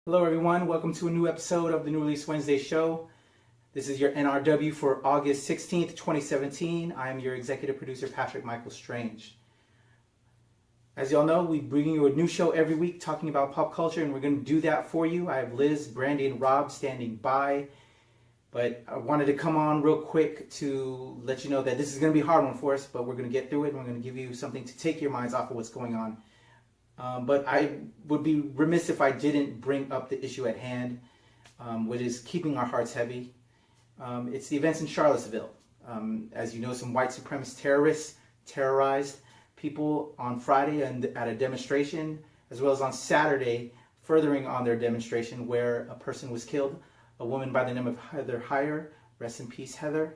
Hello everyone, welcome to a new episode of the New Release Wednesday show. This is your NRW for August 16th, 2017. I am your executive producer, Patrick Michael Strange. As y'all know, we bring you a new show every week talking about pop culture, and we're going to do that for you. I have Liz, Brandy, and Rob standing by, but I wanted to come on real quick to let you know that this is going to be a hard one for us, but we're going to get through it, and we're going to give you something to take your minds off of what's going on. But I would be remiss if I didn't bring up the issue at hand, which is keeping our hearts heavy. It's the events in Charlottesville. As you know, some white supremacist terrorists terrorized people on Friday and at a demonstration, as well as on Saturday, furthering on their demonstration where a person was killed, a woman by the name of Heather Heyer. Rest in peace, Heather.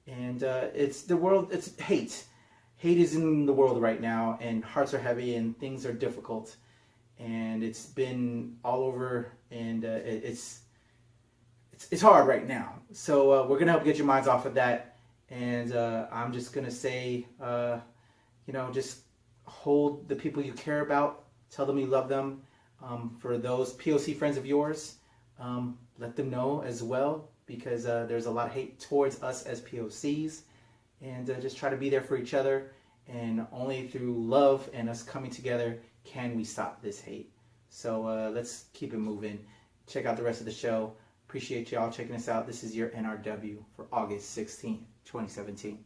And it's hate. Hate is in the world right now, and hearts are heavy, and things are difficult, and it's been all over, and it's hard right now. So we're gonna help get your minds off of that, and I'm just gonna say, just hold the people you care about, tell them you love them. For those POC friends of yours, let them know as well, because there's a lot of hate towards us as POCs. And just try to be there for each other, and only through love and us coming together can we stop this hate. So let's keep it moving. Check out the rest of the show. Appreciate y'all checking us out. This is your NRW for August 16th, 2017.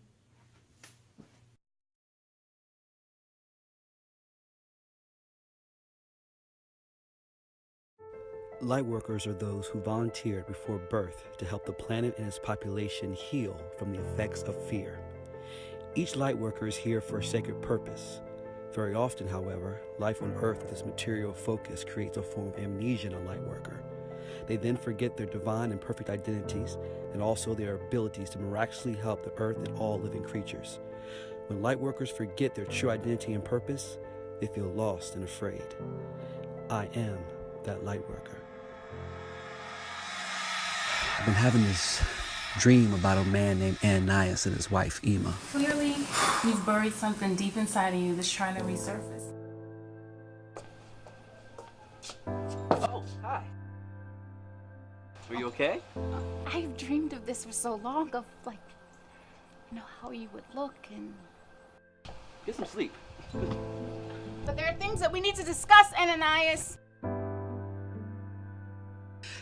Lightworkers are those who volunteered before birth to help the planet and its population heal from the effects of fear. Each lightworker is here for a sacred purpose. Very often, however, life on Earth with its material focus creates a form of amnesia in a lightworker. They then forget their divine and perfect identities and also their abilities to miraculously help the Earth and all living creatures. When lightworkers forget their true identity and purpose, they feel lost and afraid. I am that lightworker. I've been having this dream about a man named Ananias and his wife, Ema. Clearly, you've buried something deep inside of you that's trying to resurface. Oh, hi. Are you okay? I've dreamed of this for so long, of how you would look and... Get some sleep. But there are things that we need to discuss, Ananias.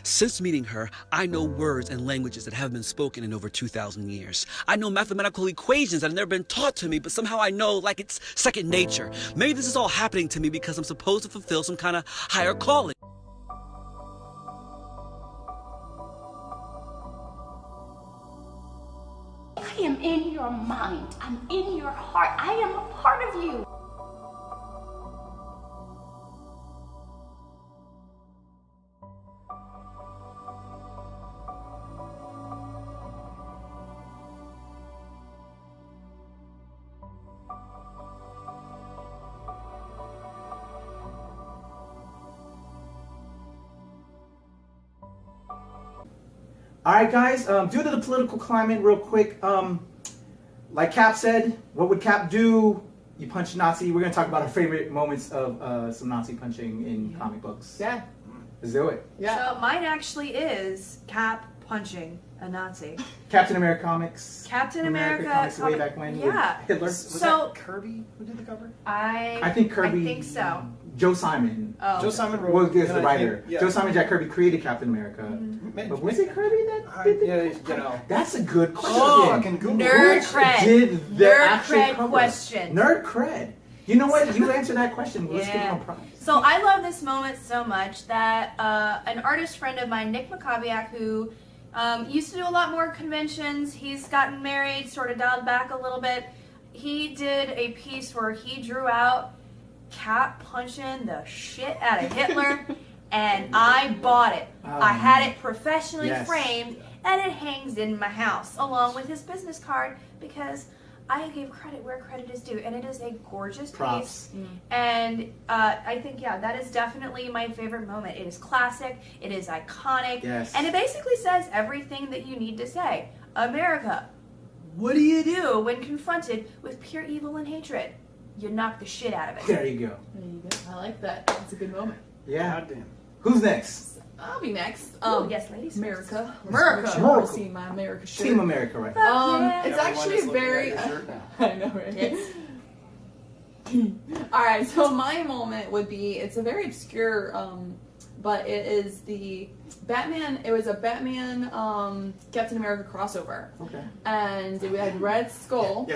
Since meeting her, I know words and languages that haven't been spoken in over 2,000 years. I know mathematical equations that have never been taught to me, but somehow I know like it's second nature. Maybe this is all happening to me because I'm supposed to fulfill some kind of higher calling. I am in your mind. I'm in your heart. I am a part of you. All right, guys, due to the political climate, real quick, like Cap said, what would Cap do? You punch a Nazi. We're going to talk about our favorite moments of some Nazi punching in comic books. Yeah. Let's do it. Yeah. So mine actually is Cap punching a Nazi. Captain America comics. Captain America comics way back when. Yeah. With Hitler. Was that Kirby who did the cover? I think Kirby. I think so. Joe Simon. Oh. Joe Simon wrote. Was the writer. Yeah. Joe Simon, Jack Kirby created Captain America. Mm-hmm. But was it Kirby that did the That's a good question. Oh, fucking Google. Nerd cred. Did the Nerd actual cred cover? question. Nerd cred. You know what? You answer that question. Let's give him a prize. So I love this moment so much that an artist friend of mine, Nick Macabiak, who used to do a lot more conventions, he's gotten married, sort of dialed back a little bit. He did a piece where he drew out Cap punching the shit out of Hitler, and I bought it. I had it professionally framed, and it hangs in my house along with his business card because I gave credit where credit is due, and it is a gorgeous piece. And I think, that is definitely my favorite moment. It is classic, it is iconic, and it basically says everything that you need to say. America, what do you do when confronted with pure evil and hatred? You knock the shit out of it. There you go. There you go. I like that. It's a good moment. Yeah. Goddamn. Who's next? I'll be next. Oh, yes, ladies. America. America. America. See my America shirt. Team America, right? It's actually a very. I know, right? Yes. All right. So my moment would be. It's a very obscure, but it is the Batman. It was a Batman Captain America crossover. Okay. And we had Red Skull. Yeah.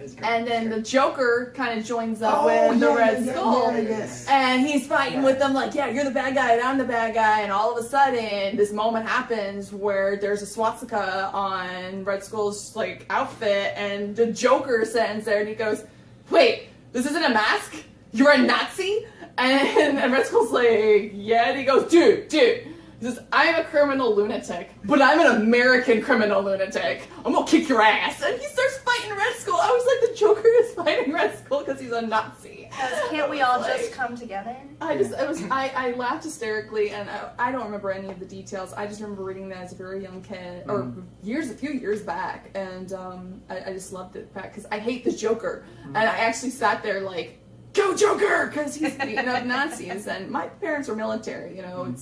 It's great. And then the Joker kind of joins up Oh, with the yeah, Red yeah, Skull. yes. And he's fighting with them like, yeah, you're the bad guy and I'm the bad guy. And all of a sudden, this moment happens where there's a swastika on Red Skull's like outfit, and the Joker stands there and he goes, wait, this isn't a mask? You're a Nazi? And Red Skull's like, yeah. And he goes, dude. He says, I'm a criminal lunatic, but I'm an American criminal lunatic. I'm gonna kick your ass. And he starts fighting Red Skull. I was like, the Joker is fighting Red Skull because he's a Nazi. Can't we all just come together? I laughed hysterically, and I don't remember any of the details. I just remember reading that as a very young kid, or a few years back, and I just loved it because I hate the Joker, and I actually sat there like, go Joker, because he's beating up Nazis, and my parents were military, you know,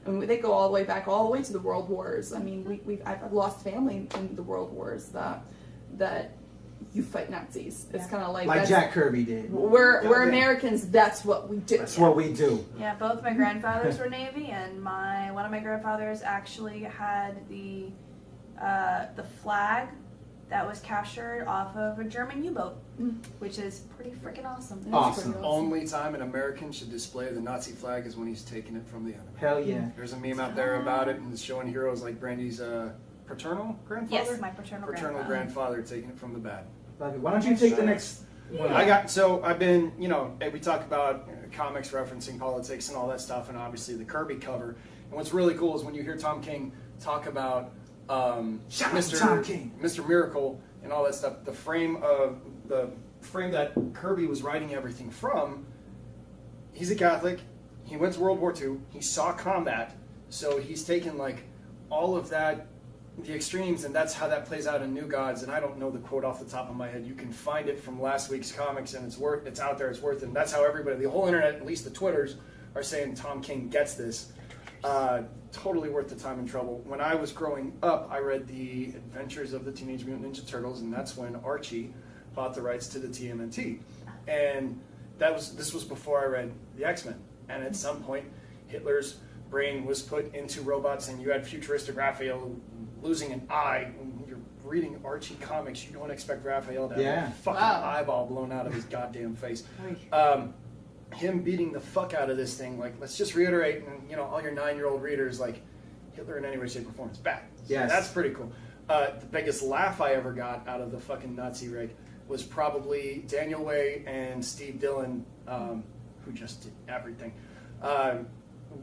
they go all the way back, all the way to the World Wars. I mean, I've lost family in the World Wars that you fight Nazis. It's kind of like Jack Kirby did. We're Americans. That's what we do. That's what we do. Yeah, both my grandfathers were Navy, and one of my grandfathers actually had the flag that was captured off of a German U-boat, which is pretty freaking awesome. Awesome. The only time an American should display the Nazi flag is when he's taking it from the enemy. Hell yeah. There's a meme out there about it, and it's showing heroes like Brandy's paternal grandfather? Yes, my paternal grandfather taking it from the bad. Love it. Why don't you take the next one? I've been, we talk about comics referencing politics and all that stuff, and obviously the Kirby cover. And what's really cool is when you hear Tom King talk about Mr. Miracle and all that stuff, the frame that Kirby was writing everything from, he's a Catholic, he went to World War II, he saw combat, so he's taken like all of that, the extremes, and that's how that plays out in New Gods. And I don't know the quote off the top of my head. You can find it from last week's comics, and it's out there, it's worth it. And that's how everybody, the whole internet, at least the Twitters, are saying Tom King gets this. Totally worth the time and trouble. When I was growing up, I read the Adventures of the Teenage Mutant Ninja Turtles, and that's when Archie bought the rights to the TMNT. And this was before I read the X-Men. And at some point, Hitler's brain was put into robots, and you had futuristic Raphael losing an eye. When you're reading Archie comics, you don't expect Raphael to have a fucking eyeball blown out of his goddamn face. Him beating the fuck out of this thing, like, let's just reiterate, and all your 9-year-old readers, like, Hitler in any way, shape, or form is bad. Yes. So that's pretty cool. The biggest laugh I ever got out of the fucking Nazi rig was probably Daniel Way and Steve Dillon, who just did everything.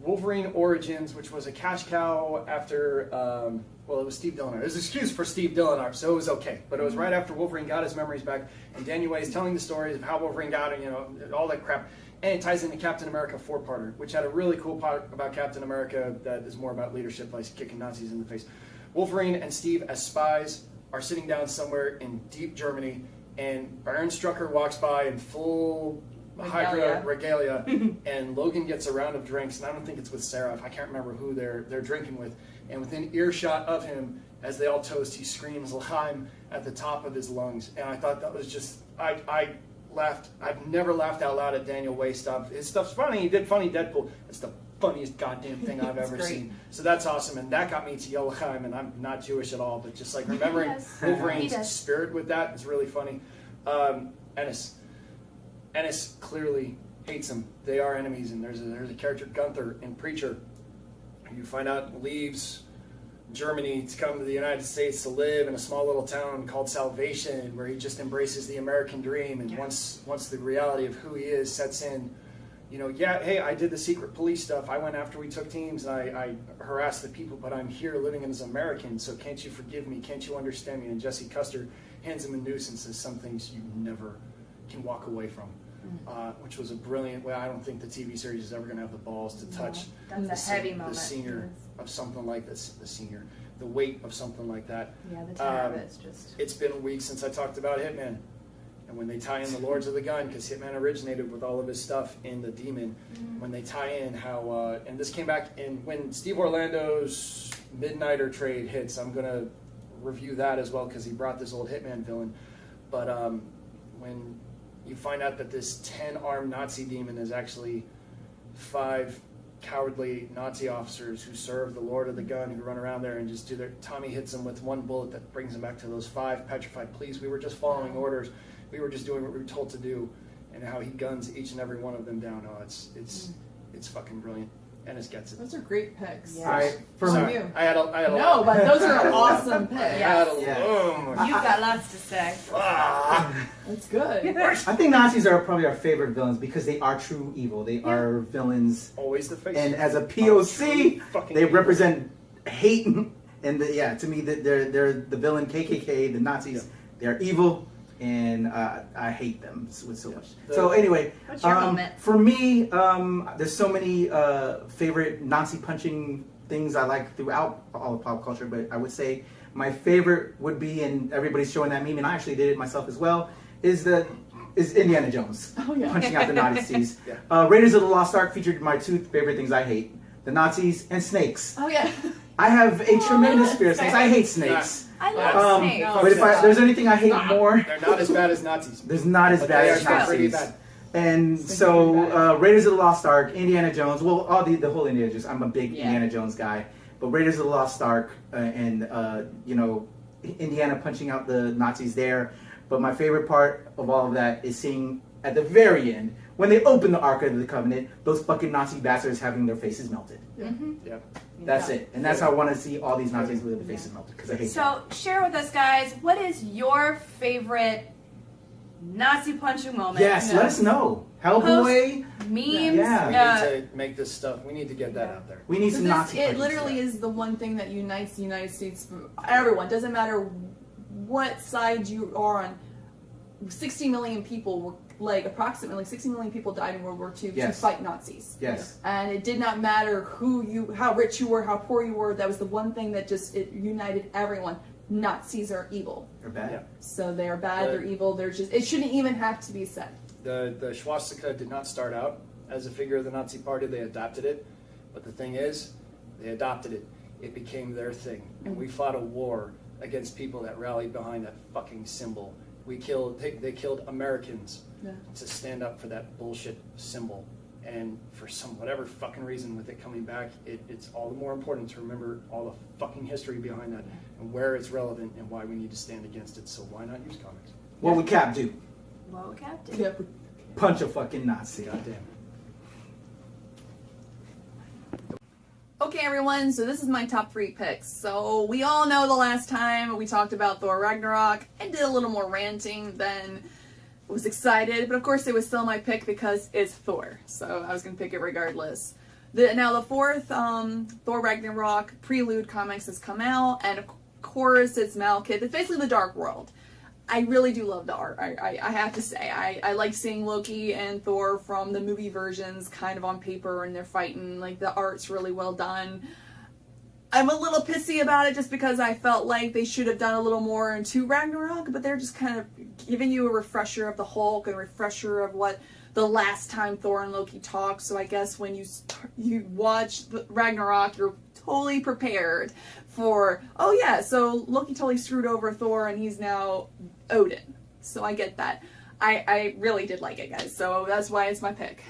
Wolverine Origins, which was a cash cow after, it was Steve Dillon art. It was an excuse for Steve Dillon art, so it was okay. But it was right after Wolverine got his memories back, and Daniel Way is telling the stories of how Wolverine got it, all that crap. And it ties into Captain America 4-parter, which had a really cool part about Captain America that is more about leadership, like kicking Nazis in the face. Wolverine and Steve, as spies, are sitting down somewhere in deep Germany, and Baron Strucker walks by in full Hydra regalia, and Logan gets a round of drinks, and I don't think it's with Seraph. I can't remember who they're drinking with. And within earshot of him, as they all toast, he screams L'chaim at the top of his lungs. And I thought that was just, I laughed. I've never laughed out loud at Daniel Way stuff. His stuff's funny. He did funny Deadpool. It's the funniest goddamn thing I've ever seen. So that's awesome, and that got me to yell L'chaim, and I'm not Jewish at all, but just like remembering Wolverine's spirit with that is really funny. Ennis clearly hates him. They are enemies, and there's a character, Gunther, in Preacher, who you find out leaves Germany to come to the United States to live in a small little town called Salvation, where he just embraces the American dream, and once the reality of who he is sets in, hey, I did the secret police stuff. I went after we took teams, and I harassed the people, but I'm here living as an American, so can't you forgive me? Can't you understand me? And Jesse Custer hands him a noose and says some things you never can walk away from. Which was a brilliant way. I don't think the TV series is ever going to have the balls to touch the senior of something like this. The weight of something like that. Yeah, the terror of it's just. It's been a week since I talked about Hitman, and And when they tie in the Lords of the Gun, because Hitman originated with all of his stuff in the Demon, when they tie in how, and this came back in when Steve Orlando's Midnighter trade hits, I'm going to review that as well because he brought this old Hitman villain. But when you find out that this 10-armed Nazi demon is actually 5 cowardly Nazi officers who serve the Lord of the Gun, who run around there and just do their... Tommy hits them with one bullet that brings them back to those 5 petrified police. We were just following orders. We were just doing what we were told to do, and how he guns each and every one of them down. Oh, it's fucking brilliant. Ennis gets it. Those are great picks. All right, for Sorry, you. I had a No, lot. but those are awesome picks. You've got lots to say. That's good. I think Nazis are probably our favorite villains because they are true evil. They are villains, Always the face. and as a POC, fucking they evil. represent hate. And to me, they're the villain KKK. The Nazis, they're evil, and I hate them with so much. So anyway, What's your moment? for me, there's so many favorite Nazi punching things I like throughout all of pop culture, but I would say my favorite would be, and everybody's showing that meme, and I actually did it myself as well, is Indiana Jones punching out the Nazis. Raiders of the Lost Ark featured my 2 favorite things I hate: the Nazis and snakes. Oh yeah. I have a tremendous fear of snakes. I hate snakes. I love snakes. But if there's anything I hate more, They're not as bad as Nazis. there's not as But bad they as are pretty Nazis. bad. And so Raiders of the Lost Ark, Indiana Jones, well, all the whole Indiana Jones. I'm a big Indiana Jones guy, but Raiders of the Lost Ark and Indiana punching out the Nazis there. But my favorite part of all of that is seeing at the very end when they open the Ark of the Covenant, those fucking Nazi bastards having their faces melted. Yep. That's it, and that's how I want to see all these Nazis with their faces melted because I hate them. So, share with us, guys, what is your favorite Nazi punching moment? Yes, let us know. Hellboy. Memes? Yeah. We need to make this stuff. We need to get that out there. We need So some Nazi it punching literally stuff. is the one thing that unites the United States from everyone. Doesn't matter what side you are on. 60 million people were, like, approximately 60 million people died in World War II to Yes. fight Nazis. Yes. And it did not matter how rich you were, how poor you were. That was the one thing that it united everyone. Nazis are evil. They're bad. Yeah. So they're bad, they're evil, it shouldn't even have to be said. The swastika did not start out as a figure of the Nazi Party. They adopted it. But the thing is, they adopted it. It became their thing. And we fought a war against people that rallied behind that fucking symbol. They killed Americans to stand up for that bullshit symbol. And for whatever fucking reason with it coming back, it's all the more important to remember all the fucking history behind that and where it's relevant and why we need to stand against it. So why not use comics? What would Cap do? What would Cap do? Yeah. Punch a fucking Nazi. Goddamn. Okay, everyone, so this is my top 3 picks. So we all know the last time we talked about Thor Ragnarok. I did a little more ranting than was excited, but of course it was still my pick because it's Thor. So I was going to pick it regardless. Now the 4th Thor Ragnarok Prelude comics has come out, and of course it's Malekith. It's basically the Dark World. I really do love the art. I have to say, I like seeing Loki and Thor from the movie versions kind of on paper and they're fighting. Like, the art's really well done. I'm a little pissy about it just because I felt like they should have done a little more into Ragnarok, but they're just kind of giving you a refresher of the Hulk and a refresher of what the last time Thor and Loki talked. So I guess when you watch Ragnarok, you're totally prepared for, oh yeah, so Loki totally screwed over Thor and he's now Odin. So I get that. I really did like it, guys. So that's why it's my pick.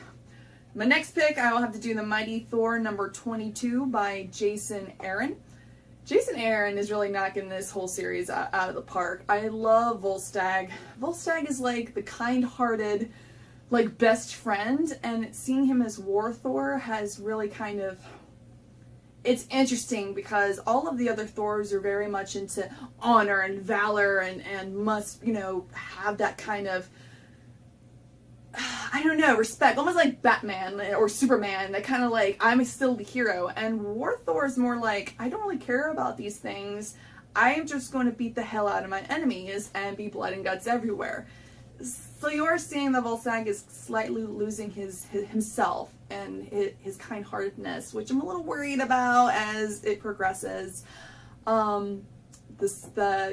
My next pick, I will have to do the Mighty Thor number 22 by Jason Aaron. Jason Aaron is really knocking this whole series out of the park. I love Volstagg. Volstagg is like the kind-hearted, like, best friend, and seeing him as War Thor has really kind of... It's interesting because all of the other Thors are very much into honor and valor and must, have that kind of, I don't know, respect. Almost like Batman or Superman. That kind of like, I'm still the hero. And War Thor is more like, I don't really care about these things. I'm just going to beat the hell out of my enemies and be blood and guts everywhere. So you are seeing that Volstagg is slightly losing himself and his kind-heartedness, which I'm a little worried about as it progresses. The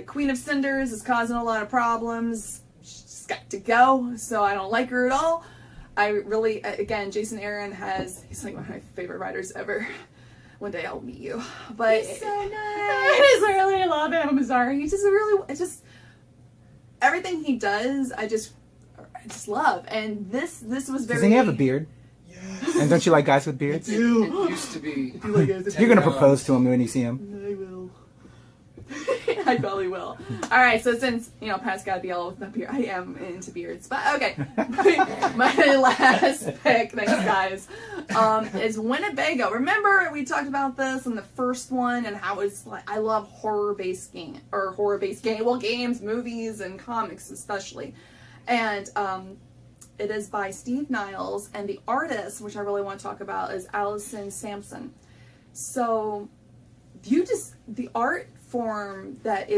Queen of Cinders is causing a lot of problems. she's got to go, so I don't like her at all. I really, again, Jason Aaron he's like one of my favorite writers ever. One day I'll meet you. But He's so nice. I just really love him. I'm sorry. He's just everything he does, I just love. And this was very... Doesn't he have a beard? Yes. And don't you like guys with beards? It used to be. You're going to propose to him when you see him. I will. I probably will. Alright, so since, Pat's gotta be all with the beard, I am into beards. But okay. my last pick, thanks guys, is Winnebago. Remember we talked about this in the first one and how it's like, I love horror-based games, movies, and comics especially. And it is by Steve Niles, and the artist, which I really want to talk about, is Allison Sampson. So the art form that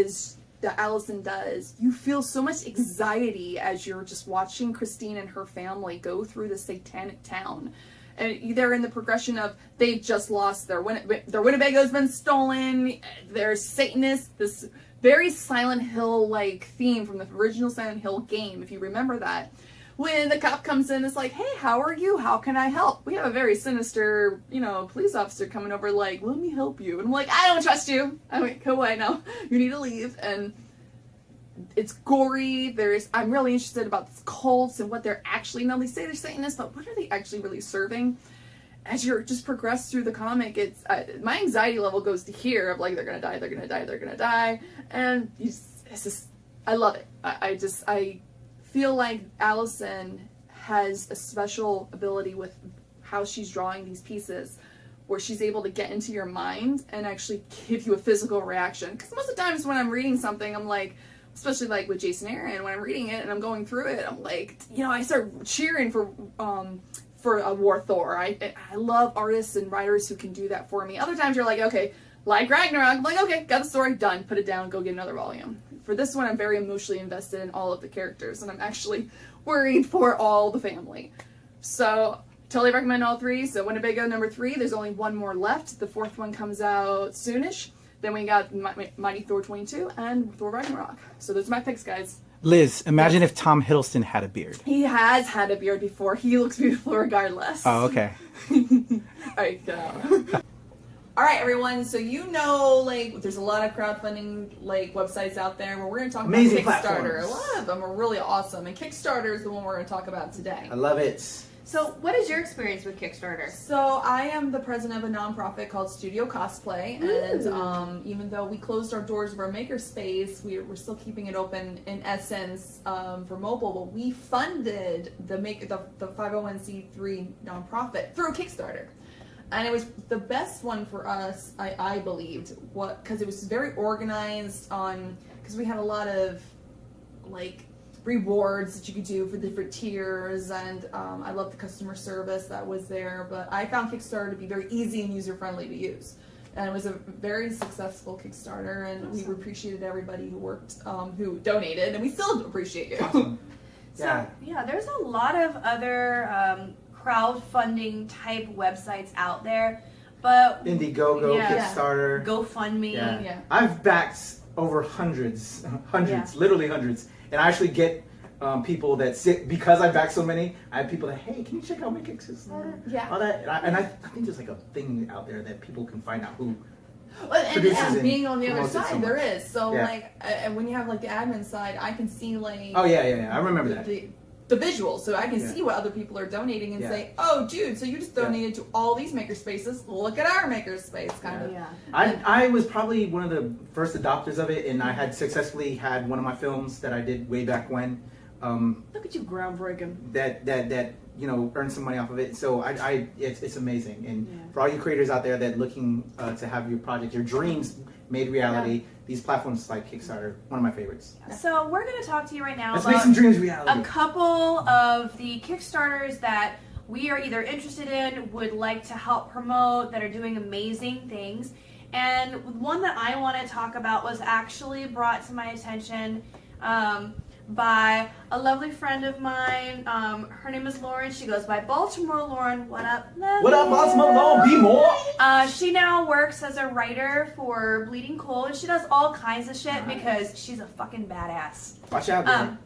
Allison does, you feel so much anxiety as you're just watching Christine and her family go through the satanic town. And they're in the progression of they've just lost their Winnebago's been stolen. There's Satanists, this very Silent Hill like theme from the original Silent Hill game, if you remember that. When the cop comes in, it's like, hey, how are you? How can I help? We have a very sinister, police officer coming over like, let me help you. And I'm like, I don't trust you. I'm like, go away now. You need to leave. And it's gory. I'm really interested about this cults and what they're actually, they say they're Satanists, but what are they actually really serving? As you're just progress through the comic, it's my anxiety level goes to here of like, they're going to die, they're going to die, they're going to die. And it's just, I love it. I feel like Allison has a special ability with how she's drawing these pieces where she's able to get into your mind and actually give you a physical reaction. Because most of the times when I'm reading something, I'm like, especially like with Jason Aaron, when I'm reading it and I'm going through it, I'm like, I start cheering for a War Thor. I love artists and writers who can do that for me. Other times you're like, okay, like Ragnarok, I'm like, okay, got the story, done, put it down, go get another volume. For this one, I'm very emotionally invested in all of the characters, and I'm actually worried for all the family. So, totally recommend all three. So, Winnebago number 3, there's only one more left. The 4th one comes out soonish. Then we got Mighty Thor 22 and Thor Ragnarok. So, those are my picks, guys. Liz, imagine if Tom Hiddleston had a beard. He has had a beard before. He looks beautiful regardless. Oh, okay. Alright, go. Alright, everyone, so there's a lot of crowdfunding, websites out there where we're going to talk Amazing about Kickstarter. platforms. A lot of them are really awesome, and Kickstarter is the one we're going to talk about today. I love it. So, what is your experience with Kickstarter? So, I am the president of a nonprofit called Studio Cosplay, and even though we closed our doors of our makerspace, we're still keeping it open in essence for mobile, but we funded the 501c3 nonprofit through Kickstarter. And it was the best one for us, I believed, because it was very organized because we had a lot of rewards that you could do for different tiers, and I love the customer service that was there. But I found Kickstarter to be very easy and user-friendly to use. And it was a very successful Kickstarter, and we appreciated everybody who worked, who donated, and we still appreciate you. Awesome. So, there's a lot of other crowdfunding type websites out there, but Indiegogo, Kickstarter, GoFundMe. Yeah. I've backed over hundreds, literally hundreds, and I actually get people that sit because I back so many. I have people that, hey, can you check out my Kickstarter? Yeah. All that, and I think there's like a thing out there that people can find out who. And being on the other side, so there is. So Yeah. and when you have the admin side, I can see Oh yeah, I remember that. the visuals, so I can see what other people are donating and say, oh, dude, so you just donated to all these makerspaces. Look at our makerspace, kind of. Yeah. I was probably one of the first adopters of it, and I had successfully had one of my films that I did way back when. Look at you, groundbreaking. That earn some money off of it. So it's amazing. And for all you creators out there that looking to have your project, your dreams made reality, these platforms like Kickstarter, one of my favorites. So we're going to talk to you right now Let's about make some dreams reality. a couple of the Kickstarters that we are either interested in, would like to help promote, that are doing amazing things. And one that I want to talk about was actually brought to my attention by a lovely friend of mine. Her name is Lauren. She goes by Baltimore Lauren. What up, love? What up, Baltimore Lauren? Be more. She now works as a writer for Bleeding Cool, and she does all kinds of shit because she's a fucking badass. Watch out, girl.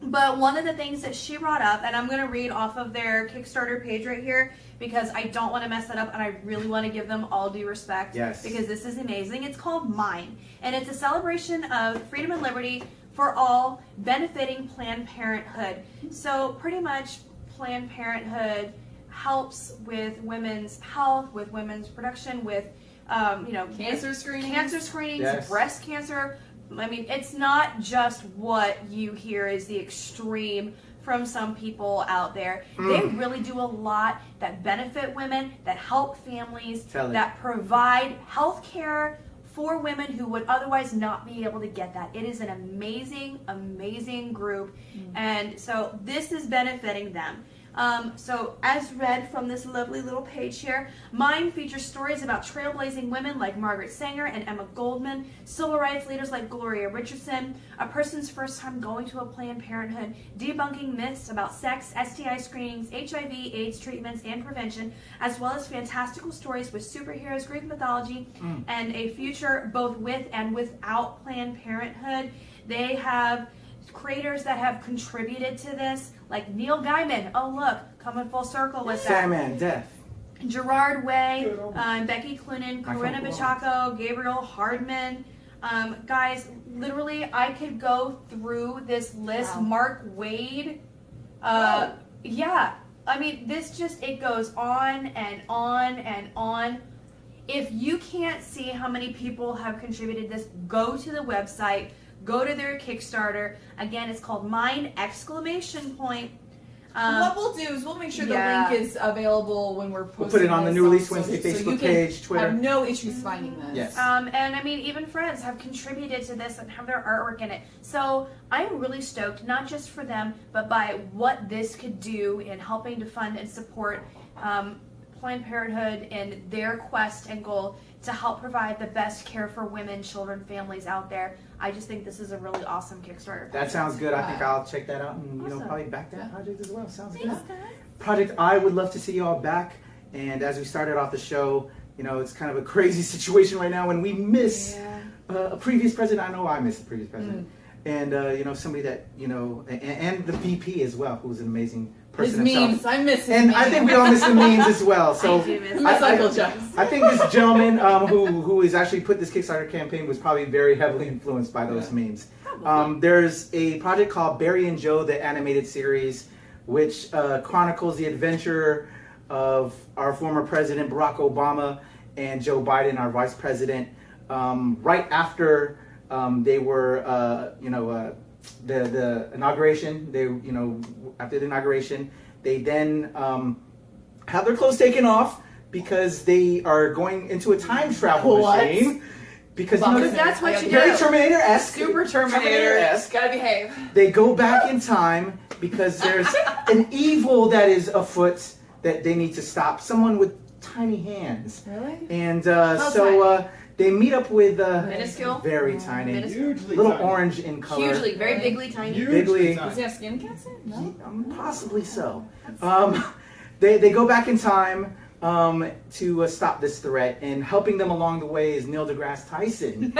But one of the things that she brought up, and I'm going to read off of their Kickstarter page right here because I don't want to mess that up and I really want to give them all due respect. Yes. Because this is amazing. It's called Mine, and it's a celebration of freedom and liberty for all, benefiting Planned Parenthood. So pretty much Planned Parenthood helps with women's health, with women's production, with Cancer screenings. Yes. Breast cancer. I mean, it's not just what you hear is the extreme from some people out there. They really do a lot that benefit women, that help families, that provide health care for women who would otherwise not be able to get that. It is an amazing, amazing group. And so this is benefiting them. So as read from this lovely little page here, Mine features stories about trailblazing women like Margaret Sanger and Emma Goldman, civil rights leaders like Gloria Richardson, a person's first time going to a Planned Parenthood, debunking myths about sex, STI screenings, HIV, AIDS treatments, and prevention, as well as fantastical stories with superheroes, Greek mythology, and a future both with and without Planned Parenthood. They have creators that have contributed to this, like Neil Gaiman. Oh look, coming full circle with that. Sandman, Death. Gerard Way, Becky Cloonan, Corinna Bachacco, Gabriel Hardman. Guys, literally, I could go through this list. Wow. Mark Wade. Yeah. I mean, it goes on and on and on. If you can't see how many people have contributed this, go to the website. Go to their Kickstarter. Again, it's called Mine! What we'll do is we'll make sure the link is available when we're posting. We'll put it on the New Release Wednesday so Facebook you page, Twitter. Have no issues finding this. Yes. And I mean, even friends have contributed to this and have their artwork in it. So I'm really stoked, not just for them, but by what this could do in helping to fund and support Planned Parenthood in their quest and goal to help provide the best care for women, children, families out there. I just think this is a really awesome Kickstarter. That sounds good. I think Wow. I'll check that out and Awesome. probably back that project as well. Sounds Thanks, good. guys. Project I would love to see you all back. And as we started off the show, it's kind of a crazy situation right now when we miss a previous president. I know I miss the previous president. And somebody that and the VP as well, who's an amazing person His himself. memes. I miss his And memes. I think we all miss the memes as well. So I do miss Uncle Jokes. I think this gentleman who has actually put this Kickstarter campaign was probably very heavily influenced by those memes. There's a project called Barry and Joe, the animated series, which chronicles the adventure of our former president Barack Obama and Joe Biden, our vice president, right after they were, the inauguration. After the inauguration, they then have their clothes taken off because they are going into a time travel machine. Because that's what you very do. Terminator-esque. Super Terminator-esque. Gotta behave. They go back in time because there's an evil that is afoot that they need to stop. Someone with tiny hands. Really? And tiny? they meet up with Minuscule? very tiny, Hugely little tiny. orange in color. Hugely, very bigly tiny. Bigly. Does he have skin cancer? No. Possibly so. They go back in time to stop this threat, and helping them along the way is Neil deGrasse Tyson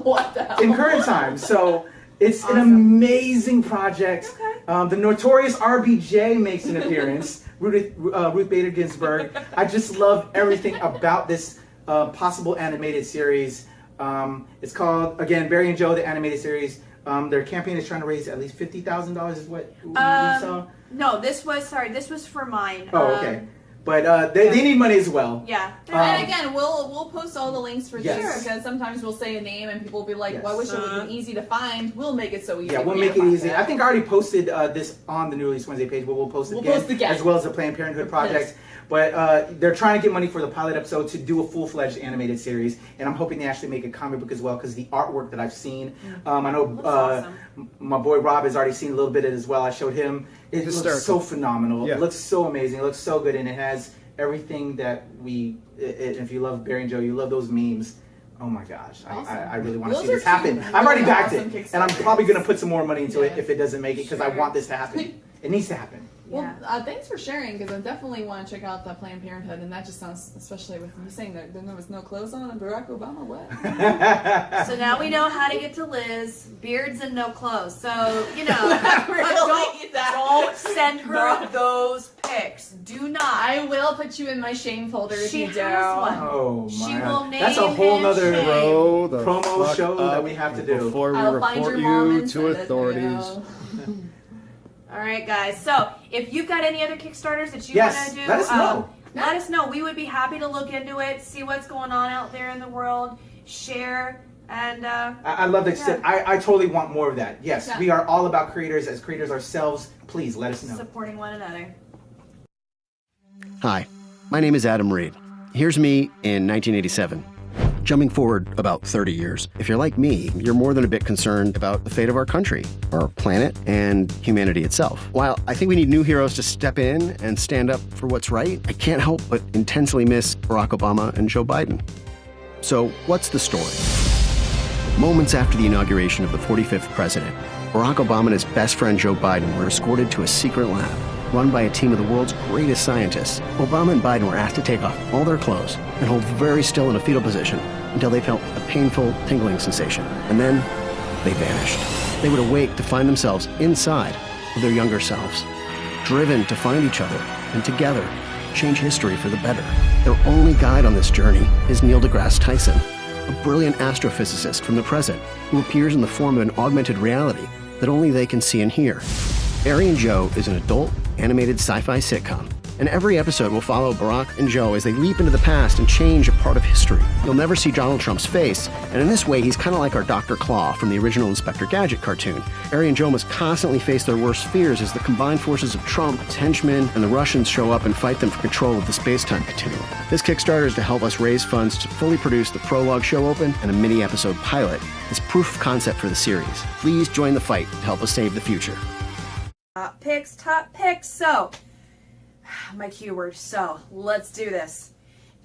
What the hell? in current time. So it's an amazing project. The notorious RBJ makes an appearance. Ruth Bader Ginsburg. I just love everything about this possible animated series. It's called, again, Barry and Joe, the animated series. Their campaign is trying to raise at least $50,000 is what we saw. No, this was for Mine. Oh, okay. But they need money as well. Yeah. And again, we'll post all the links for Yes. this because sometimes we'll say a name and people will be like, Yes. "Well, I wish it would have been easy to find." We'll make it so easy. Yeah, we'll for you make to it find easy. that. I think I already posted this on the New Release Wednesday page, but we'll post it again, as well as the Planned Parenthood project. But they're trying to get money for the pilot episode to do a full-fledged animated series, and I'm hoping they actually make a comic book as well, because the artwork that I've seen, I know awesome. my boy Rob has already seen a little bit of it as well. I showed him. It looks so phenomenal. Yeah. It looks so amazing. It looks so good, and it has everything that if you love Barry and Joe, you love those memes. Oh my gosh, Awesome. I really want to Those see are this happen. two I've already backed awesome it, and I'm Kickstarters. probably going to put some more money into it Yeah. if it doesn't make it, because I Sure. want this to happen. It needs to happen. Well, thanks for sharing, because I definitely want to check out the Planned Parenthood, and that just sounds, especially with you saying that there was no clothes on and Barack Obama, what? So now we know how to get to Liz, beards and no clothes. So, don't send her those pics. Do not. I will put you in my shame folder if you do. One. Oh my! She will name That's a whole and nother shame. promo show that we have to do. Before we I'll find report your mom you and to send it, authorities. All right, guys. So if you've got any other Kickstarters that you Yes, want to do, let us know. Let us know. We would be happy to look into it, see what's going on out there in the world, share, and I love that. Yeah. I totally want more of that. Yes, Yeah. we are all about creators as creators ourselves. Please let us know. supporting one another. Hi, my name is Adam Reed. Here's me in 1987. Jumping forward about 30 years, if you're like me, you're more than a bit concerned about the fate of our country, our planet, and humanity itself. While I think we need new heroes to step in and stand up for what's right, I can't help but intensely miss Barack Obama and Joe Biden. So, what's the story? Moments after the inauguration of the 45th president, Barack Obama and his best friend Joe Biden were escorted to a secret lab run by a team of the world's greatest scientists. Obama and Biden were asked to take off all their clothes and hold very still in a fetal position until they felt a painful tingling sensation. And then they vanished. They would awake to find themselves inside of their younger selves, driven to find each other and together change history for the better. Their only guide on this journey is Neil deGrasse Tyson, a brilliant astrophysicist from the present who appears in the form of an augmented reality that only they can see and hear. Barry and Joe is an adult, animated sci-fi sitcom, and every episode will follow Barack and Joe as they leap into the past and change a part of history. You'll never see Donald Trump's face, and in this way, he's kind of like our Dr. Claw from the original Inspector Gadget cartoon. Barry and Joe must constantly face their worst fears as the combined forces of Trump, its henchmen, and the Russians show up and fight them for control of the space-time continuum. This Kickstarter is to help us raise funds to fully produce the prologue show open and a mini-episode pilot as proof of concept for the series. Please join the fight to help us save the future. Top picks. So, my keyword. So, let's do this.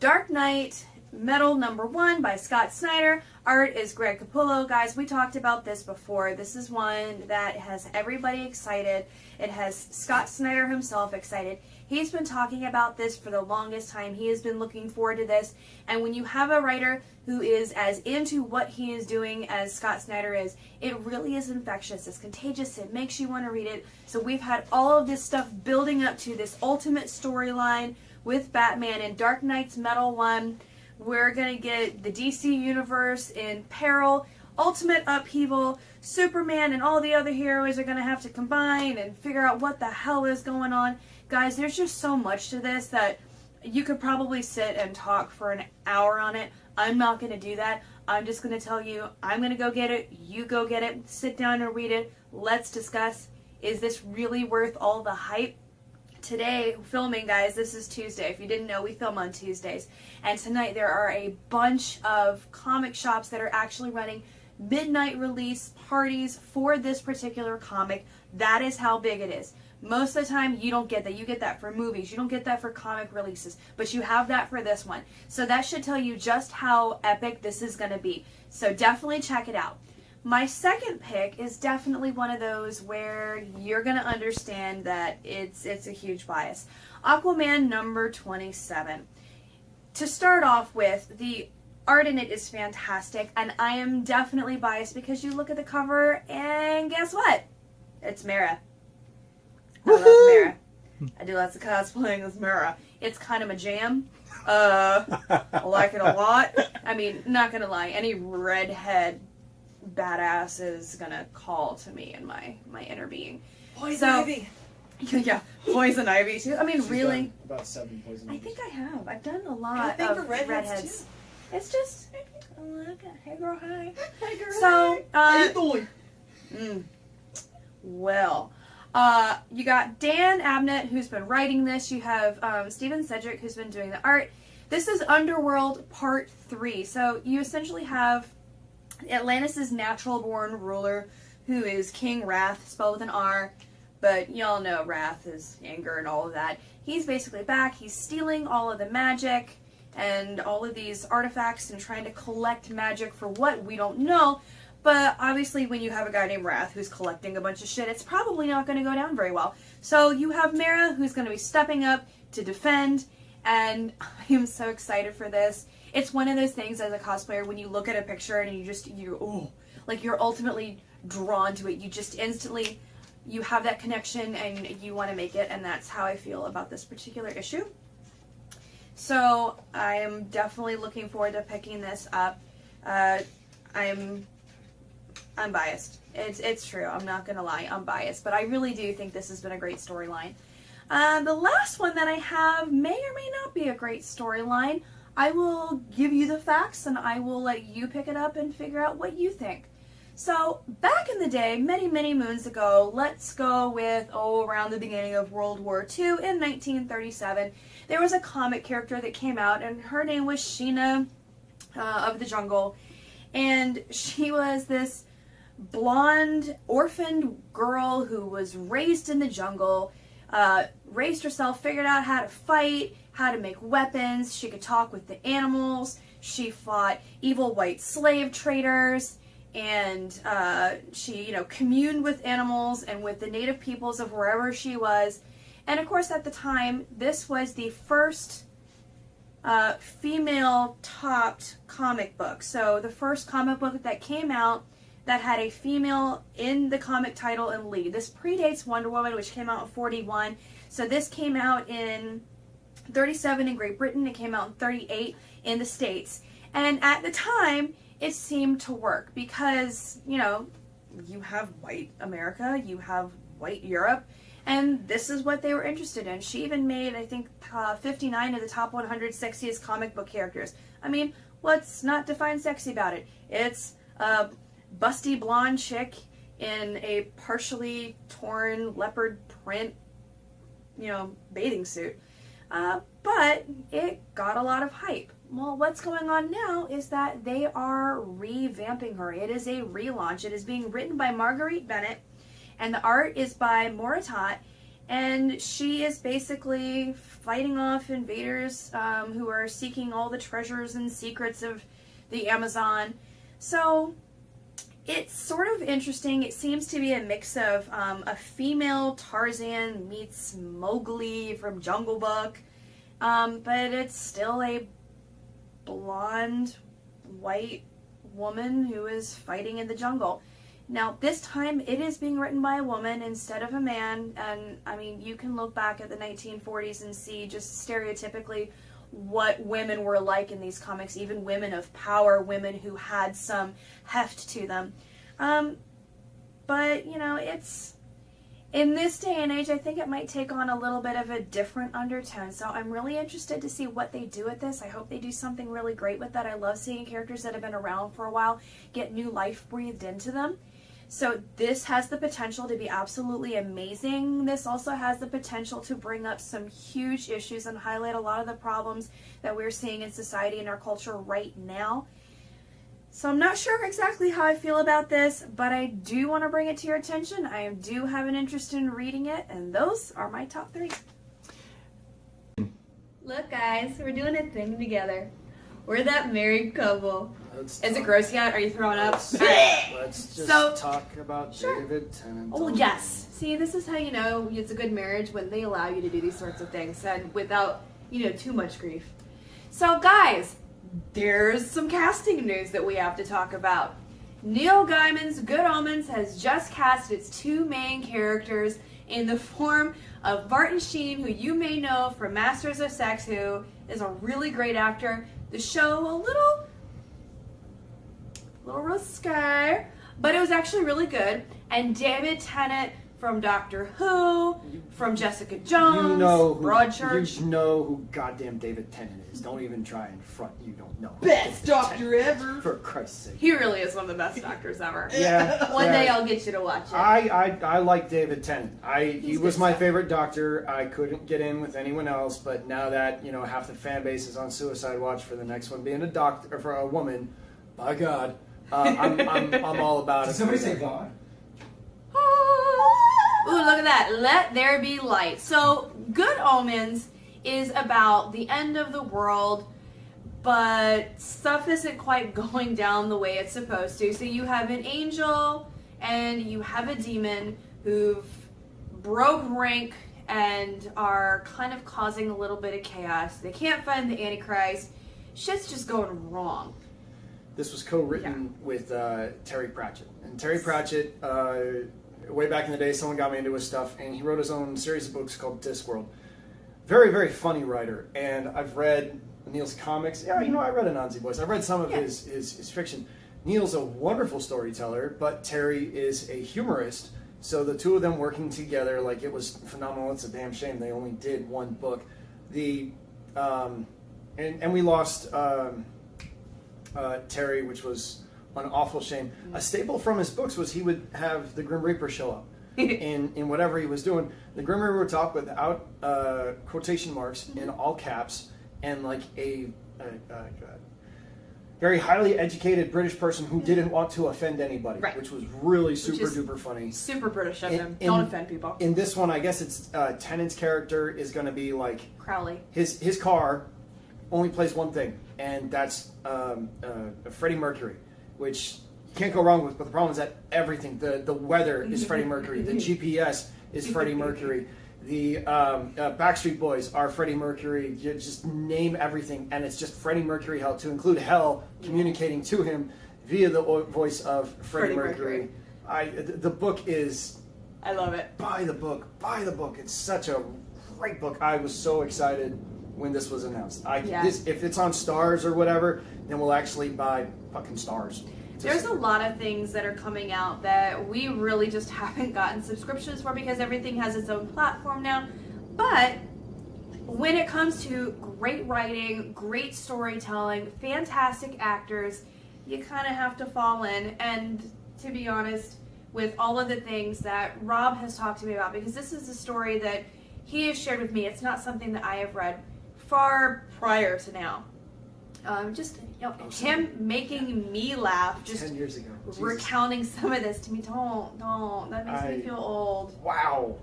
Dark Knight Metal Number 1 by Scott Snyder. Art is Greg Capullo. Guys, we talked about this before. This is one that has everybody excited. It has Scott Snyder himself excited. He's been talking about this for the longest time. He has been looking forward to this. And when you have a writer who is as into what he is doing as Scott Snyder is, it really is infectious. It's contagious. It makes you want to read it. So we've had all of this stuff building up to this ultimate storyline with Batman in Dark Knight's Metal 1. We're going to get the DC universe in peril, ultimate upheaval. Superman and all the other heroes are going to have to combine and figure out what the hell is going on. Guys, there's just so much to this that you could probably sit and talk for an hour on it. I'm not going to do that. I'm just going to tell you, I'm going to go get it. You go get it. Sit down and read it. Let's discuss. Is this really worth all the hype? Today, filming, guys, this is Tuesday. If you didn't know, we film on Tuesdays. And tonight there are a bunch of comic shops that are actually running midnight release parties for this particular comic. That is how big it is. Most of the time, you don't get that. You get that for movies. You don't get that for comic releases. But you have that for this one. So that should tell you just how epic this is going to be. So definitely check it out. My second pick is definitely one of those where you're going to understand that it's a huge bias. Aquaman number 27. To start off with, the art in it is fantastic. And I am definitely biased because you look at the cover and guess what? It's Mera. I love Mera. I do lots of cosplaying as Mera. It's kind of a jam. I like it a lot. I mean, not gonna lie, any redhead badass is gonna call to me in my inner being. Poison Ivy. Yeah, Poison Ivy too. I mean, She's really. done about 7 Poison Ivies. I think I have. I've done a lot think of for redheads, It's just, look at, hey girl, hi. Hey, girl, So, How you doing? Well, you got Dan Abnett, who's been writing this. You have Steven Cedric, who's been doing the art. This is Underworld Part 3. So you essentially have Atlantis' natural-born ruler, who is King Wrath, spelled with an R. But y'all know Wrath is anger and all of that. He's basically back. He's stealing all of the magic and all of these artifacts and trying to collect magic for what we don't know. But obviously when you have a guy named Wrath who's collecting a bunch of shit, it's probably not going to go down very well. So you have Mara who's going to be stepping up to defend, and I am so excited for this. It's one of those things as a cosplayer when you look at a picture and you're ultimately drawn to it. You just instantly, you have that connection and you want to make it, and that's how I feel about this particular issue. So I am definitely looking forward to picking this up. I'm biased. It's true. I'm not gonna lie. I'm biased, but I really do think this has been a great storyline. The last one that I have may or may not be a great storyline. I will give you the facts and I will let you pick it up and figure out what you think. So back in the day, many, many moons ago, let's go with, around the beginning of World War II in 1937, there was a comic character that came out and her name was Sheena of the Jungle. And she was this blonde, orphaned girl who was raised in the jungle, raised herself, figured out how to fight, how to make weapons. She could talk with the animals. She fought evil white slave traders, and she, communed with animals and with the native peoples of wherever she was. And of course, at the time, this was the first female-topped comic book. So the first comic book that came out that had a female in the comic title and lead. This predates Wonder Woman, which came out in 41. So this came out in 37 in Great Britain. It came out in 38 in the States. And at the time, it seemed to work because, you have white America, you have white Europe, and this is what they were interested in. She even made, I think, 59 of the top 100 sexiest comic book characters. I mean, what's not to find sexy about it? It's a busty blonde chick in a partially torn leopard print, bathing suit. But it got a lot of hype. Well, what's going on now is that they are revamping her. It is a relaunch. It is being written by Marguerite Bennett, and the art is by Moritat, and she is basically fighting off invaders who are seeking all the treasures and secrets of the Amazon. So it's sort of interesting. It seems to be a mix of a female Tarzan meets Mowgli from Jungle Book, but it's still a blonde white woman who is fighting in the jungle. Now this time it is being written by a woman instead of a man, and I mean, you can look back at the 1940s and see just stereotypically what women were like in these comics, even women of power, women who had some heft to them. But it's in this day and age, I think it might take on a little bit of a different undertone. So I'm really interested to see what they do with this. I hope they do something really great with that. I love seeing characters that have been around for a while get new life breathed into them. So this has the potential to be absolutely amazing. This also has the potential to bring up some huge issues and highlight a lot of the problems that we're seeing in society and our culture right now. So I'm not sure exactly how I feel about this, but I do want to bring it to your attention. I do have an interest in reading it, and those are my top 3. Look, guys, we're doing a thing together. We're that married couple. Is it gross yet? Are you throwing up? Let's just talk about Sure. David Tennant. Oh, yes. See, this is how you know it's a good marriage, when they allow you to do these sorts of things and without, too much grief. So, guys, there's some casting news that we have to talk about. Neil Gaiman's Good Omens has just cast its 2 main characters in the form of Martin Sheen, who you may know from Masters of Sex, who is a really great actor. The show a little risque, but it was actually really good. And David Tennant from Doctor Who, from Jessica Jones, Broadchurch. You know who goddamn David Tennant is. Don't even try and front. You don't know. Best doctor ever. For Christ's sake. He really is one of the best doctors ever. Yeah. One day I'll get you to watch it. I like David Tennant. He He's was good my stuff. favorite doctor. I couldn't get in with anyone else, but now that half the fan base is on suicide watch for the next one being a doctor or for a woman, by God, I'm all about it. Did somebody say God? Ooh, look at that. Let there be light. So, Good Omens is about the end of the world. but stuff isn't quite going down the way it's supposed to. So you have an angel and you have a demon who've broke rank and are kind of causing a little bit of chaos. They can't find the Antichrist. Shit's just going wrong. This was co-written with Terry Pratchett. And Terry Pratchett, way back in the day, someone got me into his stuff, and he wrote his own series of books called Discworld. Very, very funny writer. And I've read Neil's comics. Yeah, you know, I read Anansi Boys. I've read some of his fiction. Neil's a wonderful storyteller, but Terry is a humorist. So the two of them working together, like, it was phenomenal. It's a damn shame they only did one book. And we lost Terry, which was an awful shame. A staple from his books was he would have the Grim Reaper show up in whatever he was doing. The Grim Reaper would talk without quotation marks in all caps, and like a very highly educated British person who didn't want to offend anybody, which was really super duper funny. Super British of him. Don't offend people. In this one, I guess it's Tennant's character is going to be like Crowley. His car only plays one thing, and that's Freddie Mercury, which you can't go wrong with. But the problem is that everything, the weather is Freddie Mercury, the GPS is Freddie Mercury, the Backstreet Boys are Freddie Mercury. You just name everything, and it's just Freddie Mercury, hell, to include hell communicating to him via the voice of Freddie Mercury. The book is... I love it. Buy the book. It's such a great book. I was so excited when this was announced. If it's on Stars or whatever, then we'll actually buy fucking Stars. There's a lot of things that are coming out that we really just haven't gotten subscriptions for because everything has its own platform now. But when it comes to great writing, great storytelling, fantastic actors, you kind of have to fall in. And to be honest, with all of the things that Rob has talked to me about, because this is a story that he has shared with me, it's not something that I have read far prior to now. Him making me laugh, just 10 years ago. recounting some of this to me. Don't. That makes me feel old. Wow.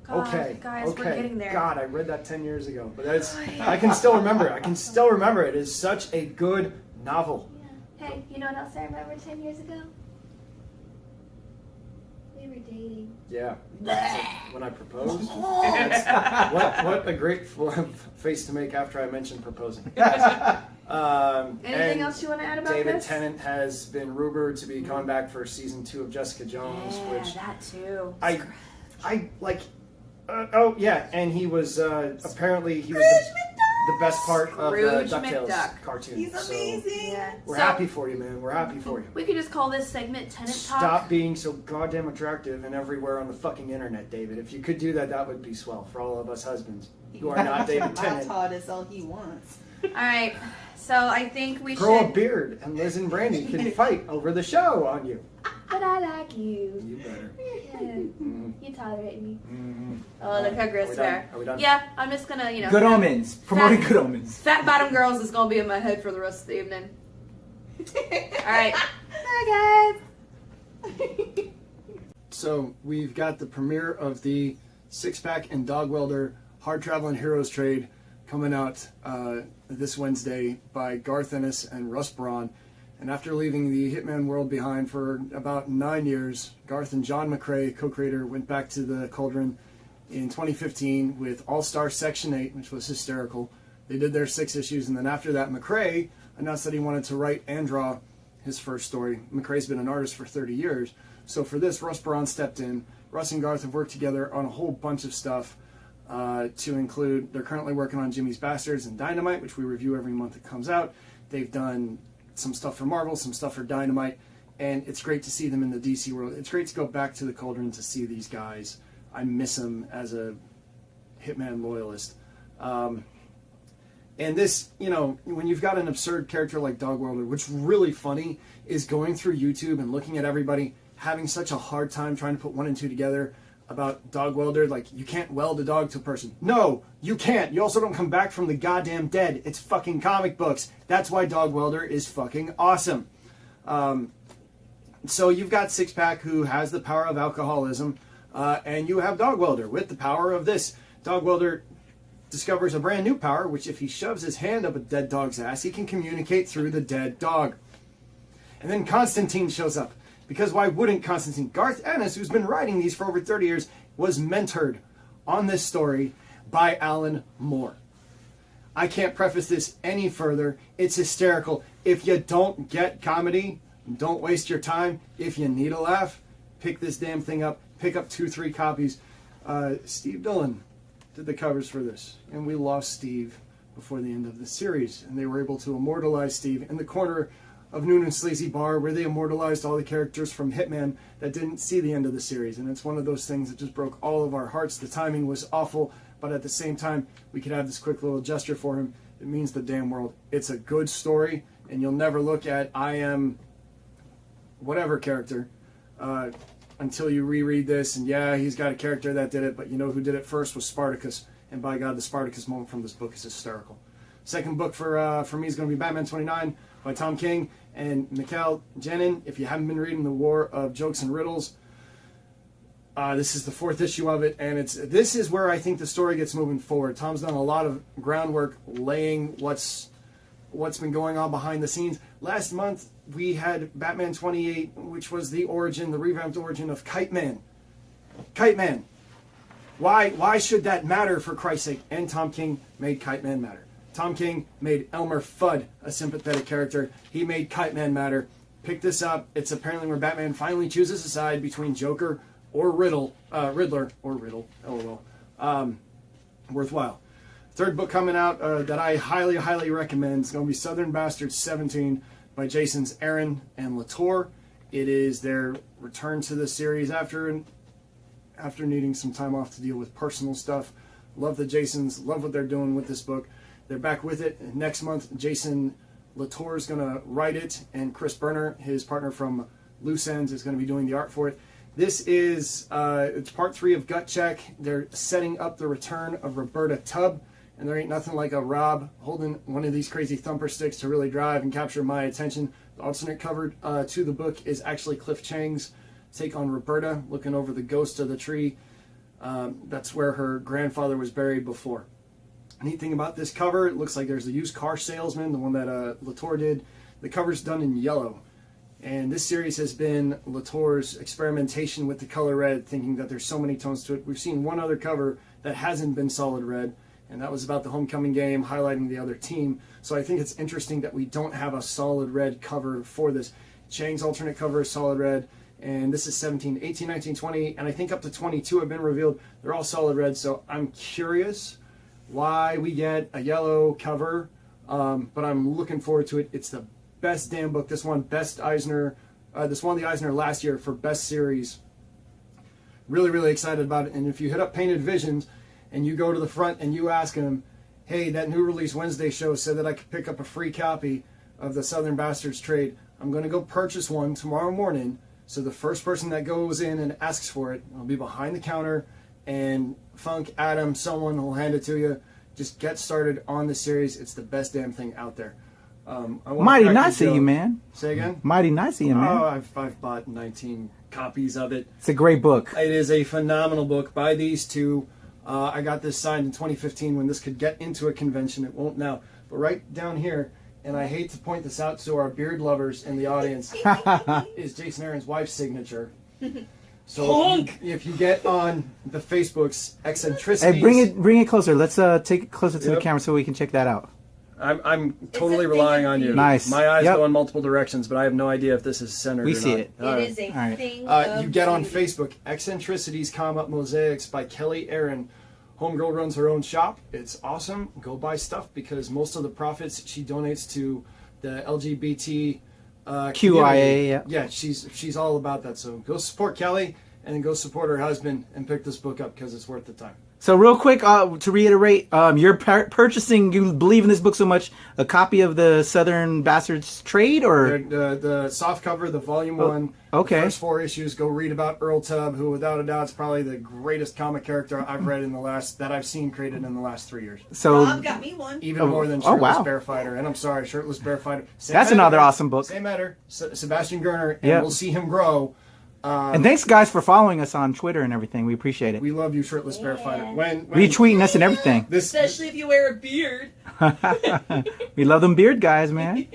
God, okay. Guys, we're getting there. God, I read that 10 years ago, but I can still remember it. It is such a good novel. Yeah. Hey, you know what else I remember 10 years ago? We were dating. Yeah. When I proposed. What a great face to make after I mentioned proposing. Anything else you want to add about David this? Tennant has been rumored to be coming back for season 2 of Jessica Jones, which that too. I like. And he was apparently he was the best part of the DuckTales cartoon. He's amazing. Yeah. We're happy for you, man. We're happy for you. We could just call this segment Tennant Talk. Stop being so goddamn attractive and everywhere on the fucking internet, David. If you could do that, that would be swell for all of us husbands who are not David Tennant. Todd is all he wants. All right. So I think we Grow should... a beard, and Liz and Brandy can fight over the show on you. But I like you. You better. Yeah. Mm-hmm. You tolerate me. Mm-hmm. Oh, look how gross they are. Are we done? Yeah, I'm just gonna, Good Omens. Promoting Good Omens. Fat Bottom Girls is gonna be in my head for the rest of the evening. Alright. Bye, guys. So, we've got the premiere of the Six-Pack and Dog Welder Hard Traveling Heroes trade coming out this Wednesday by Garth Ennis and Russ Braun. And after leaving the Hitman world behind for about 9 years, Garth and John McCrae, co-creator, went back to the Cauldron in 2015 with All-Star Section 8, which was hysterical. They did their 6 issues, and then after that, McCrae announced that he wanted to write and draw his first story. McCrae's been an artist for 30 years. So for this, Russ Braun stepped in. Russ and Garth have worked together on a whole bunch of stuff to include, they're currently working on Jimmy's Bastards and Dynamite, which we review every month it comes out. They've done some stuff for Marvel, some stuff for Dynamite, and it's great to see them in the DC world. It's great to go back to the Cauldron to see these guys. I miss them as a Hitman loyalist. And this, when you've got an absurd character like Dog Welder, what's really funny is going through YouTube and looking at everybody having such a hard time trying to put 1 and 2 together about Dog Welder. Like, you can't weld a dog to a person. No, you can't. You also don't come back from the goddamn dead. It's fucking comic books. That's why Dog Welder is fucking awesome. So you've got Six-Pack, who has the power of alcoholism, and you have Dog Welder with the power of this. Dog Welder discovers a brand new power, which if he shoves his hand up a dead dog's ass, he can communicate through the dead dog. And then Constantine shows up. Because why wouldn't Constantine? Garth Ennis, who's been writing these for over 30 years, was mentored on this story by Alan Moore. I can't preface this any further. It's hysterical. If you don't get comedy, don't waste your time. If you need a laugh, pick this damn thing up. Pick up 2-3 copies. Steve Dillon did the covers for this. And we lost Steve before the end of the series. And they were able to immortalize Steve in the corner of Noonan's Sleazy Bar, where they immortalized all the characters from Hitman that didn't see the end of the series. And it's one of those things that just broke all of our hearts. The timing was awful, but at the same time, we could have this quick little gesture for him. It means the damn world. It's a good story, and you'll never look at I am whatever character until you reread this. And yeah, he's got a character that did it, but you know who did it first was Spartacus. And by God, the Spartacus moment from this book is hysterical. Second book for me is going to be Batman 29 by Tom King and Mikhail Janin. If you haven't been reading The War of Jokes and Riddles, this is the 4th issue of it, and this is where I think the story gets moving forward. Tom's done a lot of groundwork laying what's been going on behind the scenes. Last month we had Batman 28, which was the revamped origin of Kite Man. Kite Man. Why should that matter, for Christ's sake? And Tom King made Kite Man matter. Tom King made Elmer Fudd a sympathetic character. He made Kite Man matter. Pick this up. It's apparently where Batman finally chooses a side between Joker or Riddler, LOL. Worthwhile. Third book coming out that I highly, highly recommend is going to be Southern Bastards 17 by Jason's Aaron and Latour. It is their return to the series after needing some time off to deal with personal stuff. Love the Jasons. Love what they're doing with this book. They're back with it. Next month, Jason Latour is going to write it, and Chris Berner, his partner from Loose Ends, is going to be doing the art for it. This is it's part 3 of Gut Check. They're setting up the return of Roberta Tubb, and there ain't nothing like a Rob holding one of these crazy thumper sticks to really drive and capture my attention. The alternate cover to the book is actually Cliff Chang's take on Roberta, looking over the ghost of the tree. That's where her grandfather was buried before. Neat thing about this cover, it looks like there's a used car salesman, the one that Latour did. The cover's done in yellow. And this series has been Latour's experimentation with the color red, thinking that there's so many tones to it. We've seen one other cover that hasn't been solid red, and that was about the homecoming game, highlighting the other team. So I think it's interesting that we don't have a solid red cover for this. Chang's alternate cover is solid red, and this is 17, 18, 19, 20, and I think up to 22 have been revealed. They're all solid red, so I'm curious why we get a yellow cover, but I'm looking forward to it. It's the best damn book. This won Eisner. This won the Eisner last year for best series. Really, really excited about it. And if you hit up Painted Visions and you go to the front and you ask them, hey, that new release Wednesday show said that I could pick up a free copy of the Southern Bastards trade. I'm going to go purchase one tomorrow morning. So the first person that goes in and asks for it, I'll be behind the counter, and Funk, Adam, someone will hand it to you. Just get started on the series. It's the best damn thing out there. Mighty nice of you, man. Say again? Mighty nice of you, man. Oh, I've bought 19 copies of it. It's a great book. It is a phenomenal book by these two. I got this signed in 2015 when this could get into a convention. It won't now. But right down here, and I hate to point this out to our beard lovers in the audience, is Jason Aaron's wife's signature. So if you get on the Facebook's eccentricities... Hey, bring it closer. Let's take it closer to the camera so we can check that out. I'm totally relying on you. Nice. My eyes go in multiple directions, but I have no idea if this is centered or not. We see it. It is a thing you get on Facebook, Eccentricities, Mosaics by Kelly Aaron. Homegirl runs her own shop. It's awesome. Go buy stuff because most of the profits she donates to the LGBT QIA. Yeah, she's all about that. So go support Kelly and then go support her husband and pick this book up because it's worth the time. So real quick, to reiterate, you're purchasing, you believe in this book so much, a copy of the Southern Bastards trade, or? The soft cover, the volume 1. Okay. The first 4 issues, go read about Earl Tubb, who without a doubt is probably the greatest comic character I've read that I've seen created in the last 3 years. So Rob got me one. Even more than Shirtless Bear Fighter. And I'm sorry, Shirtless Bear Fighter. That's another awesome book. Same matter. Sebastian Gerner, and we'll see him grow. And thanks, guys, for following us on Twitter and everything. We appreciate it. We love you, shirtless bear fighter. When Retweeting us and everything. Especially if you wear a beard. We love them beard guys, man.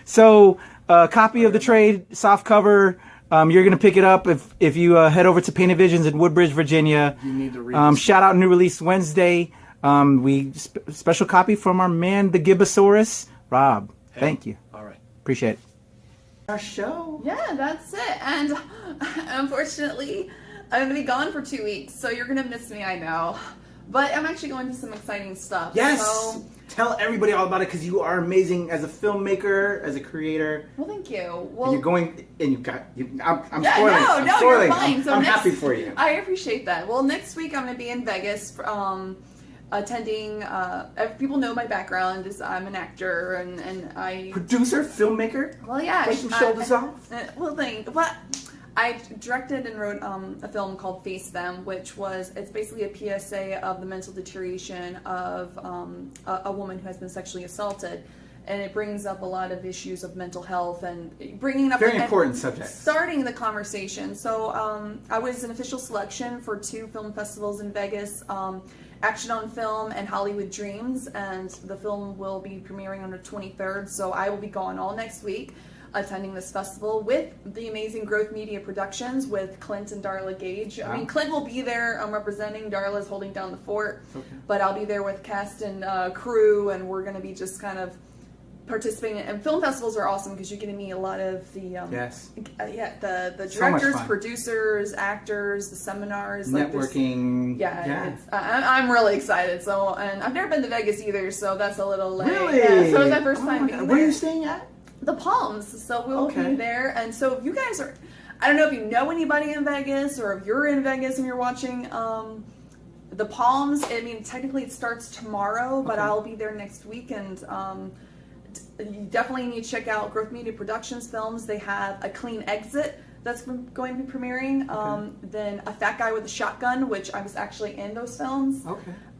So, copy of the trade, soft cover. You're going to pick it up if you head over to Painted Visions in Woodbridge, Virginia. You need to read this. Shout out New Release Wednesday. Special copy from our man, the Gibosaurus, Rob. Hey. Thank you. All right. Appreciate it. Our show. Yeah, that's it. And unfortunately, I'm going to be gone for 2 weeks, so you're going to miss me, I know. But I'm actually going to some exciting stuff. Yes. So, tell everybody all about it because you are amazing as a filmmaker, as a creator. well, thank you. And Well, you're going, and you've got. I'm yeah, spoiling. no, I'm no, spoiling. you're fine. I'm happy for you. I appreciate that. Well, next week I'm going to be in Vegas, attending. People know my background is I'm an actor, and I. Producer, filmmaker. Well, yeah. Push some shoulders off. Well, but I directed and wrote a film called Face Them, it's basically a PSA of the mental deterioration of a woman who has been sexually assaulted. And it brings up a lot of issues of mental health and bringing up Very important subject. Starting the conversation. So I was an official selection for 2 film festivals in Vegas, Action on Film and Hollywood Dreams, and the film will be premiering on the 23rd. So I will be gone all next week, attending this festival with the amazing Growth Media Productions with Clint and Darla Gage. I mean, Clint will be there representing. Darla's holding down the fort, but I'll be there with cast and crew, and we're going to be just kind of participating. And film festivals are awesome because you get to meet a lot of the the directors, producers, actors, the seminars, networking. I'm really excited. So, and I've never been to Vegas either, so that's a little late. Really? Yeah, so it's my first time being there. Where are you staying at? The Palms. So we'll be there. And so if you guys are, I don't know if you know anybody in Vegas or if you're in Vegas and you're watching the Palms. I mean, technically it starts tomorrow, but I'll be there next week. And you definitely need to check out Growth Media Productions films. They have A Clean Exit that's going to be premiering. Then A Fat Guy with a Shotgun, which I was actually in those films.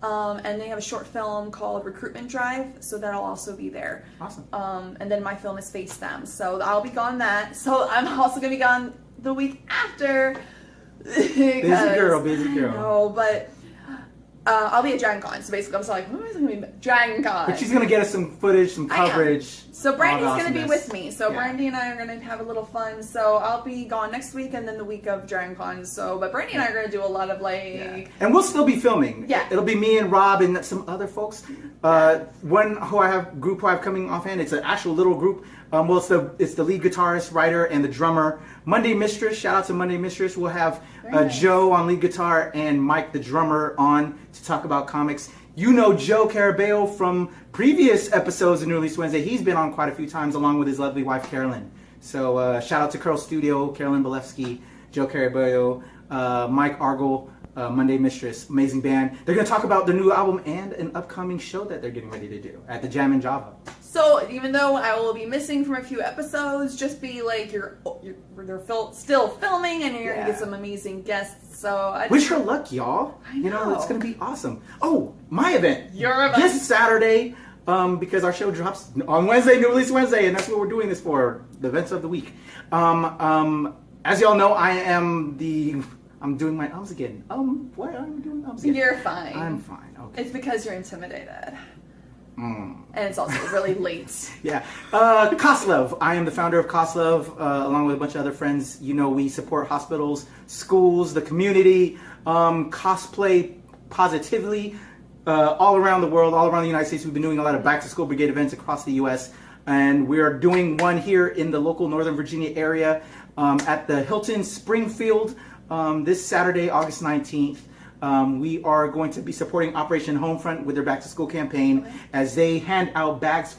And they have a short film called Recruitment Drive, so that'll also be there. Awesome. And then my film is Face Them, so I'll be gone that. So I'm also going to be gone the week after. Busy girl. No, but I'll be at Dragon Con, so basically I'm like, when is it going to be Dragon Con? But she's going to get us some footage, some coverage. So Brandy's going to be with me. So Brandy and I are going to have a little fun. So I'll be gone next week and then the week of Dragon Con. So, but Brandy and I are going to do a lot of And we'll still be filming. Yeah. It'll be me and Rob and some other folks. One group who I have coming offhand. It's an actual little group. It's the lead guitarist, writer, and the drummer. Monday Mistress. Shout out to Monday Mistress. We'll have Joe on lead guitar and Mike, the drummer, on to talk about comics. You know Joe Carabeo from previous episodes of New Release Wednesday. He's been on quite a few times along with his lovely wife, Carolyn. So shout out to Curl Studio, Carolyn Belefski, Joe Carabeo, Mike Argle, Monday Mistress. Amazing band. They're going to talk about their new album and an upcoming show that they're getting ready to do at the Jam in Java. So even though I will be missing from a few episodes, just be like they're still filming and you're going to get some amazing guests. So wish her luck, y'all. You know, it's going to be awesome. Oh, my event. Your event. This Saturday, because our show drops on Wednesday, New Release Wednesday, and that's what we're doing this for, the events of the week. As y'all know, I'm doing my ums again. Why am I doing ums again? You're fine. I'm fine. Okay. It's because you're intimidated. And it's also really late. Yeah. Koslov. I am the founder of Koslov, along with a bunch of other friends. You know, we support hospitals, schools, the community, cosplay positively, all around the world, all around the United States. We've been doing a lot of back-to-school brigade events across the U.S., and we are doing one here in the local Northern Virginia area at the Hilton Springfield this Saturday, August 19th. We are going to be supporting Operation Homefront with their back-to-school campaign as they hand out backpacks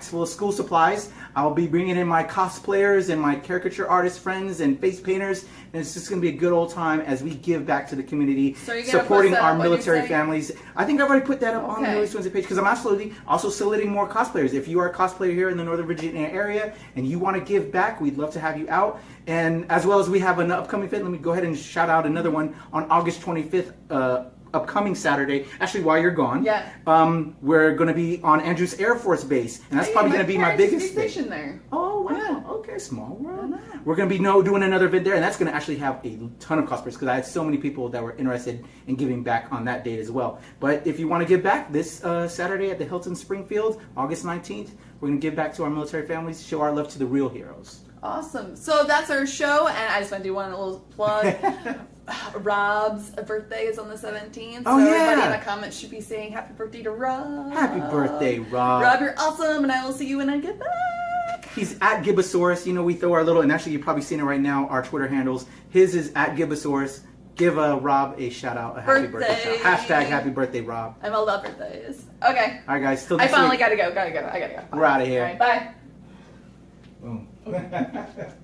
full of school supplies. I'll be bringing in my cosplayers and my caricature artist friends and face painters, and it's just going to be a good old time as we give back to the community, supporting our military families. I think I've already put that up on the New Release Wednesday page because I'm also soliciting more cosplayers. If you are a cosplayer here in the Northern Virginia area and you want to give back, we'd love to have you out. And as well as we have an upcoming event, let me go ahead and shout out another one on August 25th upcoming Saturday, actually while you're gone, Yeah. we're going to be on Andrews Air Force Base, and that's probably going to be my biggest thing. station there. Oh wow! Yeah. Okay, small world. We're going to be doing another event there, and that's going to actually have a ton of cosplayers because I had so many people that were interested in giving back on that date as well. But if you want to give back this Saturday at the Hilton Springfield, August 19th, we're going to give back to our military families, show our love to the real heroes. Awesome. So that's our show, and I just want to do one little plug. Rob's birthday is on the 17th. Oh, so yeah. everybody in the comments should be saying happy birthday to Rob. Happy birthday, Rob. Rob, you're awesome, and I will see you when I get back. He's at Gibosaurus. You know, we throw our little, and actually you're probably seeing it right now, our Twitter handles. His is at Gibosaurus. Give Rob a shout out, a happy birthday shout. Hashtag happy birthday, Rob. I'm all about birthdays. Okay. All right, guys. Till I next finally week. gotta go. I gotta go. Bye. We're out of here. All right, bye. Boom.